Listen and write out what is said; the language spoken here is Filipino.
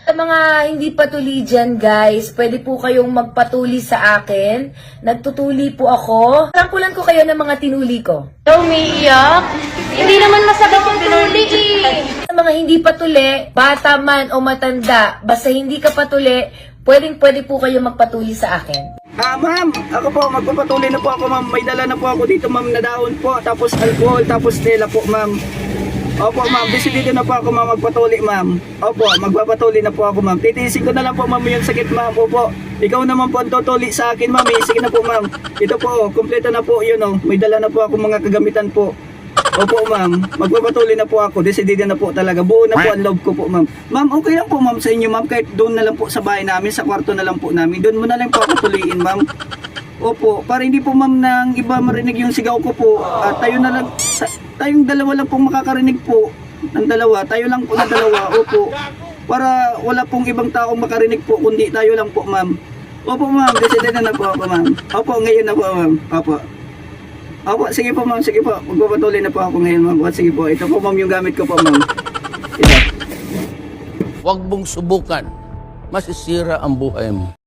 Sa mga hindi patuli dyan, guys, pwede po kayong magpatuli sa akin. Nagtutuli po ako. Sampulan ko kayo ng mga tinuli ko. Umiiyak? Hindi naman masakit yung tinuli eh. Sa mga hindi patuli, bata man o matanda, basta hindi ka patuli, pwede po kayo magpatuli sa akin. Ma'am, ako po, magpapatuloy na po ako, ma'am. May dala na po ako dito, ma'am, na daon po, tapos alcohol, tapos tela po, ma'am. Opo, ma'am, decidido na po ako, ma'am, magpatuloy, ma'am. Opo, magpapatuloy na po ako, ma'am. Titiisin ko na lang po, ma'am, yung sakit, ma'am. Opo, ikaw naman po ang tutuli sa akin, ma'am. Sige na po, ma'am. Ito po, kompleto na po, yun, oh. May dala na po ako mga kagamitan po. Opo, ma'am. Magpapatuloy na po ako. Decidido na po talaga. Buo na po ang loob ko po, ma'am. Ma'am, okay lang po, ma'am, sa inyo, ma'am. Kahit doon na lang po sa bahay namin, sa kwarto na lang po namin. Doon mo na lang po ako tuliin, ma'am. Opo, para hindi po, ma'am, nang iba marinig yung sigaw ko po. Tayo na lang, tayong dalawa lang pong makakarinig po. Ang dalawa, tayo lang po na dalawa. Opo, para wala pong ibang taong makarinig po, kundi tayo lang po, ma'am. Opo, ma'am. Decidido na po ako, ma'am. Opo, ngayon na po, ma'am. Opo. Opo, sige po, ma'am, sige po. Magpapatuloy na po ako ngayon, ma'am. At sige po, ito po, ma'am, yung gamit ko po, ma'am. Ito. Huwag mong subukan. Masisira ang buhay mo.